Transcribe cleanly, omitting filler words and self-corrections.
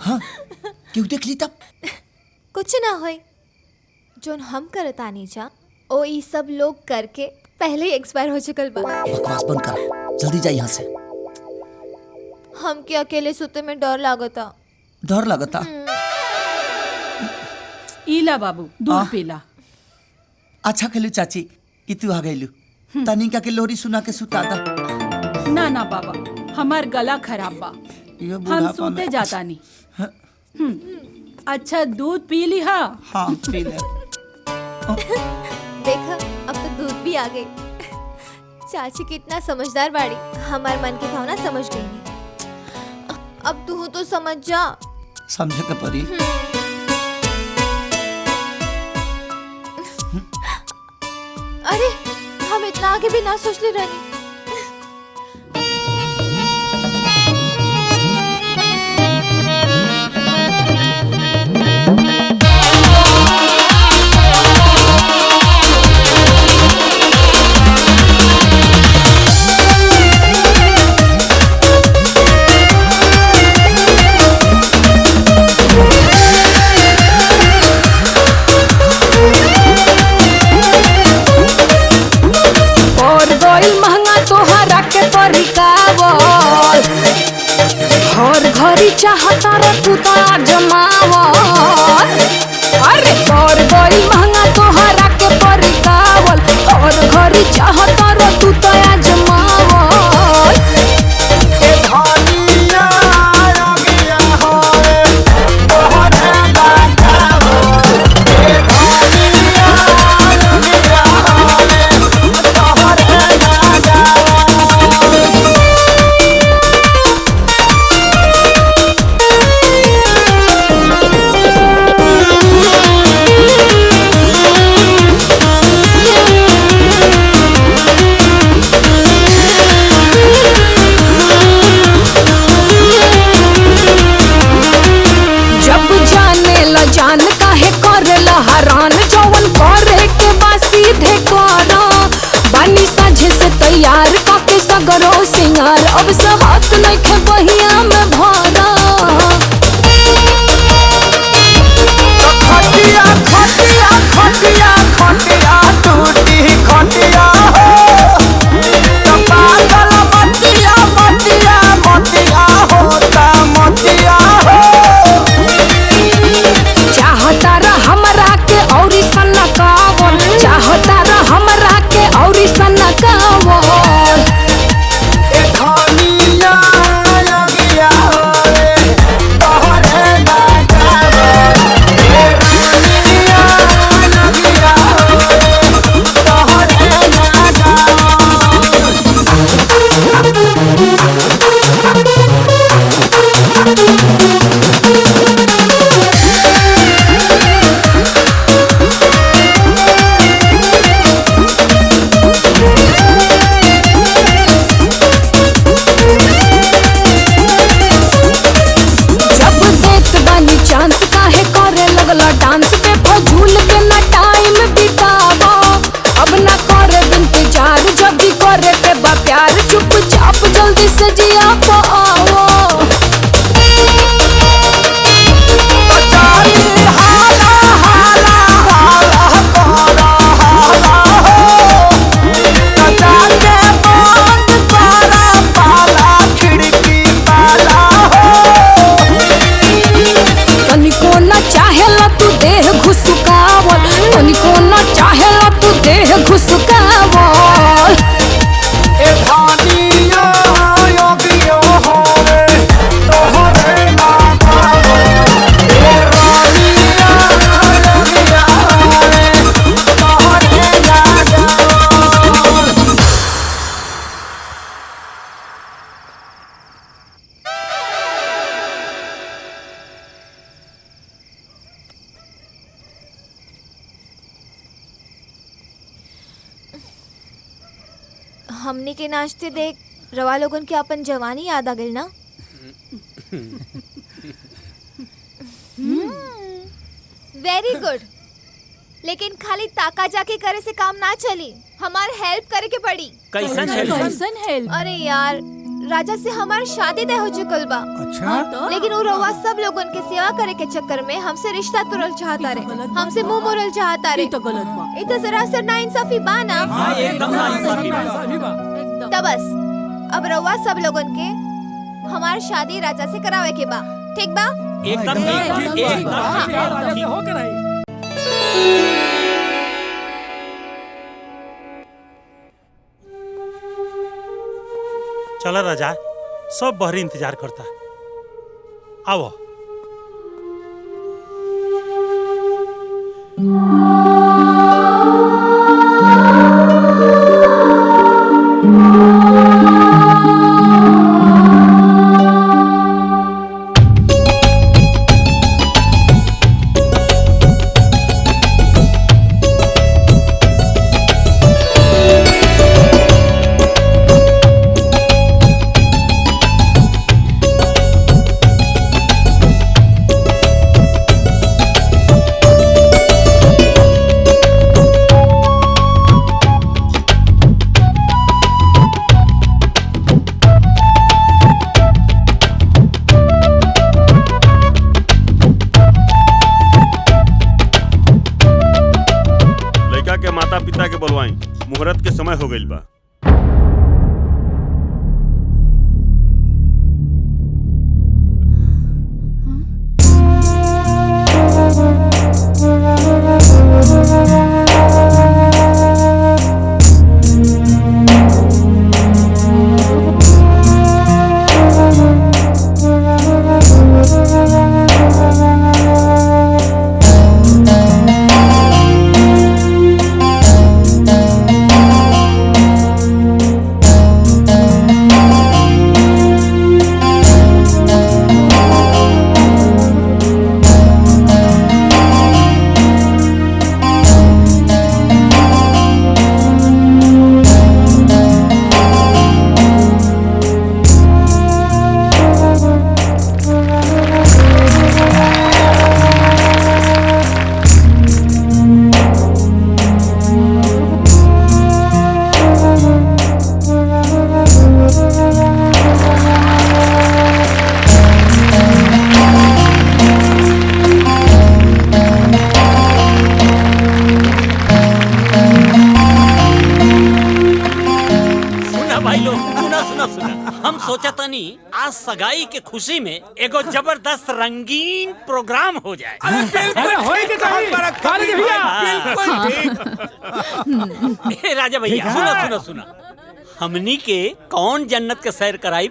हाँ क्यों देख ली तब? कुछ ना होए जोन हम करतानी जा ओ ई सब लोग करके पहले ही एक्सपायर हो चुकल बा। बकवास बंद कर, जल्दी जा यहाँ से। हम के अकेले सुते में डर लागता। डर लगता? इला बाबू दूध पीला। अच्छा खेलू चाची कि तू आ गईलू। तनिका के लोरी सुना के सुता दा। ना ना बाबा, हमार गला खराब बा, हम सोते जाता नहीं। अच्छा दूध पी ली। हाँ पी ले। देखा अब तो दूध भी आ गई। चाची कितना समझदार बाड़ी, हमार मन की भावना समझ गई नहीं। अब तू तो समझ जा। समझे के परी। अरे हम इतना आगे भी ना सोच ले रानी। हर घरी चाहता रे तू तो जमावल। अरे पर गई महंगा तोहरा के परिकावल। हर घरी चाहता रे तू तो जमावल। ए धनिया रंगिया होए तोहरे लगावल। ए धनिया रंगिया होए तोहरे लगावल। जान काहे करेला हरान, जवन करे के बा सीधे करा। बानी साझे से तैयार काके सगरो सिंगार, अब से हाथ नइखे बहिया में भरा। खटिया खटिया खटिया खटिया टूटी खटिया हो पागल मटिया मटिया मटिया होता मटिया हो। चाहता रा हमरा के औरी सनकावल। चाहता रा हमरा के औरी सनकावल। ए धनिया रंगिया होए तोहरे लगावल। ए धनिया रंगिया होए तोहरे लगावल। चांस काहे करे लगला डांस पे फजूल के ना टाइम बितावो। अब ना करे इंतजार, जब भी करे के बा प्यार चुपचाप जल्दी से जिया पाओ। हाला हाला हाला कोरा हाला हो जाके बंद करा पाला खिड़की पाला हो। तनिको ना चाहेला तू देह घुसकावल। तनिको ना चाहेला तू देह घुसकावल। ए धनिया योगियो होए तोहरे लगावल। ए रानिया योगिया होए तोहरे लगावल। हमने के नाचते देख रवा लोगन के अपन जवानी याद आ गई ना। Very good. लेकिन खाली ताका जाके करे से काम ना चली, हमार हेल्प करे के पड़ी। कैसन हेल्प? अरे यार राजा से हमार शादी तय हो चुकल बा। अच्छा लेकिन वो रउआ सब लोगन के सेवा करे के चक्कर में हमसे रिश्ता तोड़ल चाहता रे, हमसे मुंह मोड़ल चाहता रे। तो गलत बा। ये तो सरासर नाइंसाफी बा ना। एकदम नाइंसाफी बा। तब बस अब रउआ सब लोगन के हमार शादी राजा से करावे के बा, ठीक बा? एकदम राजा से होकर आई। चला राजा, सब बहरी इंतजार करता। आओ। पिता के बोलवाई, मुहूर्त के समय हो गइल बा। आज सगाई के खुशी में एगो जबरदस्त रंगीन प्रोग्राम हो जाए। राजा भैया सुनो। हमनी के कौन जन्नत के सैर कराई?